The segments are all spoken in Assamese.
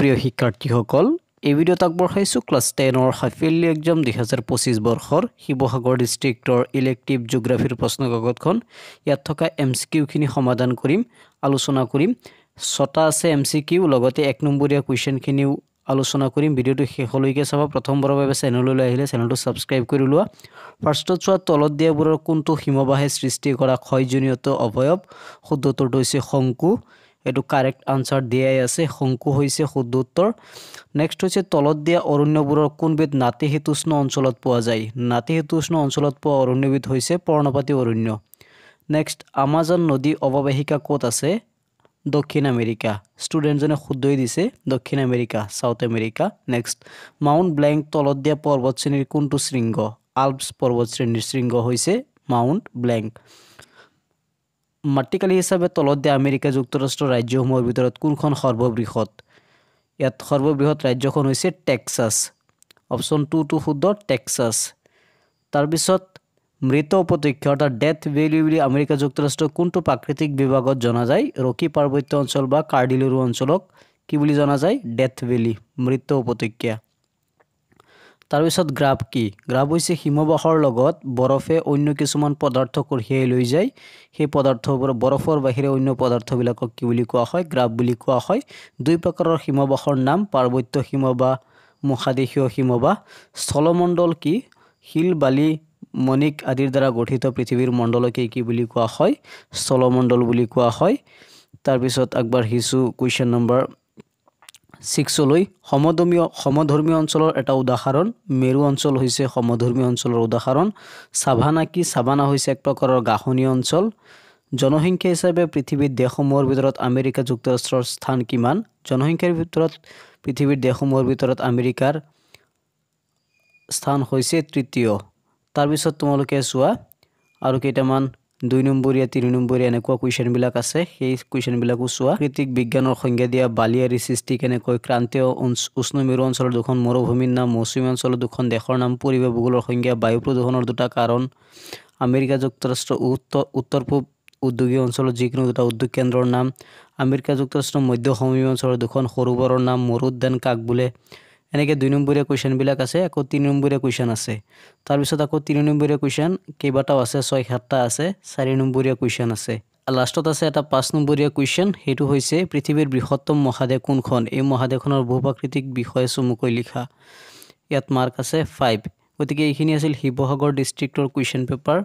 প্ৰিয় শিক্ষাৰ্থীসকল এই ভিডিঅ'ত আগবঢ়াইছোঁ ক্লাছ 10ৰ হাফিয়েৰলি এক্সাম 2025 বৰ্ষৰ শিৱসাগৰ ডিষ্ট্ৰিক্টৰ ইলেক্টিভ জিঅ'গ্ৰাফিৰ প্ৰশ্ন কাকতখন ইয়াত থকা এমচিকিউখিনি সমাধান কৰিম আলোচনা কৰিম 6টা আছে এমচিকিউ লগতে 1 নম্বৰীয়া কোৱেশ্চনখিনিও আলোচনা কৰিম ভিডিঅ'টো শেষলৈকে চাবা প্ৰথমবাৰৰ বাবে চেনেললৈ আহিলে চেনেলটো সাবস্ক্ৰাইব কৰি লোৱা ফাৰ্ষ্টত চোৱা তলত দিয়াবোৰৰ কোনটো হিমবাহে সৃষ্টি কৰা ক্ষয়জনিত অৱয়ব শুদ্ধ উত্তৰটো হৈছে শংকু এটো কারেক্ট আনসার দিয়াই আছে শংকু হইছে শুদ্ধ উত্তর নেক্সট হইছে তলত দিয়া অৰণ্যবোৰৰ কোনবিধ নাতিশীতোষ্ণ অঞ্চলত পোৱা যায় নাতিশীতোষ্ণ অঞ্চলত পোৱা অৰণ্যবিধ হইছে পৰ্ণপাতী অৰণ্য নেক্সট আমাজন নদী অৱবাহিকা ক'ত আছে দক্ষিণ আমেৰিকা ষ্টুডেন্টজনে শুদ্ধই দিছে দক্ষিণ America south America next Mount blank তলত দিয়া পৰ্বত শ্ৰেণীৰ কোনটো শৃংগ আলপছ পৰ্বত শ্ৰেণীৰ শৃংগ হইছে মাউন্ট ব্ল্যাঙ্ক মাটিকালি হিসাবে তলত দিয়া আমেৰিকা যুক্তৰাষ্ট্ৰৰ ৰাজ্যসমূহৰ ভিতৰত কোনখন সৰ্ববৃহৎ ইয়াত সৰ্ববৃহৎ ৰাজ্যখন হৈছে টেক্সাছ অপচন 2 টু শুদ্ধ টেক্সাছ তাৰ পিছত মৃত উপত্যকা অৰ্থাৎ ডেথ ভেলি বুলি আমেৰিকা যুক্তৰাষ্ট্ৰৰ কোনটো প্ৰাকৃতিক বিভাগত জনা যায় ৰকি পাৰ্বত্য অঞ্চল বা কাৰ্ডিলেৰু অঞ্চলক কি বুলি জনা যায় ডেথ ভেলি মৃত উপত্যকা তাৰ পিছত গ্ৰাফ কি গ্ৰাফ হৈছে হিমবাহৰ লগত বৰফে অন্য কিছুমান পদাৰ্থ কঢ়িয়াই লৈ যায় সেই পদাৰ্থবোৰ বৰফৰ বাহিৰে অন্য পদাৰ্থবিলাকক কি বুলি কোৱা হয় গ্ৰাফ বুলি কোৱা হয় দুই প্ৰকাৰৰ হিমবাহৰ নাম পাৰ্বত্য হিমবাহ মহাদেশীয় হিমবাহ স্থলমণ্ডল কি হিল বালি মণিক আদিৰ দ্বাৰা গঠিত পৃথিৱীৰ মণ্ডলকে কি বুলি কোৱা হয় স্থলমণ্ডল বুলি কোৱা হয় তাৰ পিছত একবাৰ হিসু কোৱেশ্চন নম্বৰ 6 লৈ সমধৰ্মীয় অঞ্চলৰ এটা উদাহৰণ মেৰু অঞ্চল হৈছে সমধৰ্মীয় অঞ্চলৰ উদাহৰণ সাভানা কি সাভানা হৈছে এক প্ৰকাৰৰ গাহনি অঞ্চল জনসংখ্যা হিচাপে পৃথিৱীৰ দেশসমূহৰ ভিতৰত আমেৰিকা যুক্তৰাষ্ট্ৰৰ স্থান কিমান জনসংখ্যাৰ ভিতৰত পৃথিৱীৰ দেশসমূহৰ ভিতৰত আমেৰিকাৰ স্থান হৈছে তৃতীয় তাৰ পিছত তোমালোকে চোৱা আৰু কেইটামান 2 নম্বৰীয়া 3 নম্বৰীয়া এনেকুৱা কোৱেশ্চন বিলাক আছে সেই কোৱেশ্চন বিলাকো চোৱা কৃতিক বিজ্ঞানৰ সংজ্ঞা দিয়া বালিয়াৰী সৃষ্টি কেনেকৈ ক্ৰান্তীয় উষ্ণ মেৰু অঞ্চলৰ দুখন মৰুভূমিৰ নাম মৌচুমী অঞ্চলৰ দুখন দেশৰ নাম পৰিৱেশ ভূগোলৰ সংজ্ঞা বায়ু প্ৰদূষণৰ দুটা কাৰণ আমেৰিকা যুক্তৰাষ্ট্ৰৰ উত্তৰ পূব উদ্যোগী অঞ্চলৰ যিকোনো দুটা উদ্যোগ কেন্দ্ৰৰ নাম আমেৰিকা যুক্তৰাষ্ট্ৰৰ মধ্য সমভূমি অঞ্চলৰ দুখন সৰোবৰৰ নাম মৰুদ্যান কাক বোলে এনেকে 2 নম্বৰীয়া কোৱেশ্চন বিলাক আছে আকৌ 3 নম্বৰীয়া কোৱেশ্চন আছে তাৰ পিছত আকৌ 3 নম্বৰীয়া কোৱেশ্চন কেইবাটাও আছে 6-7টা আছে 4 নম্বৰীয়া কোৱেশ্চন আছে লাষ্টত আছে এটা 5 নম্বৰীয়া কোৱেশ্চন হেতু হৈছে পৃথিৱীৰ বৃহত্তম মহাদেশ কোনখন এই মহাদেশখনৰ ভূপ্ৰাকৃতিক বিষয়ে চমুকৈ লিখা ইয়াত মাৰ্ক আছে 5 গতিকে এইখিনি আছিল শিৱসাগৰ ডিস্ট্ৰিক্টৰ কোৱেশ্চন পেপাৰ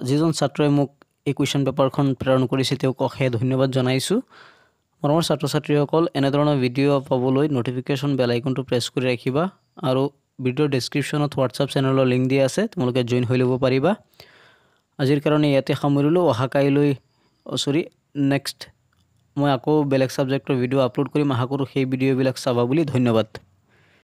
যিজন ছাত্ৰই মোক এই কোৱেশ্চন পেপাৰখন প্ৰেৰণ কৰিছে তেওঁক অশেষ ধন্যবাদ জনাইছো মৰমৰ ছাত্ৰ-ছাত্ৰীসকল এনে ধৰণৰ ভিডিঅ' পাবলৈ নটিফিকেশন বেল আইকনটো প্ৰেছ কৰি ৰাখিবা আৰু ভিডিঅ'ৰ ডেসক্ৰিপচনত WhatsApp চেনেলৰ লিংক দিয়া আছে তোমালোকে জয়েন হৈ ল'ব পাৰিবা আজিৰ কাৰণে ইয়াতে সামৰিলো অহা কাইলৈ নেক্সট মই আকৌ বেলেগ সাবজেক্টৰ ভিডিঅ' আপলোড কৰিম আশা কৰো সেই ভিডিঅ'বিলাক চাবা বুলি ধন্যবাদ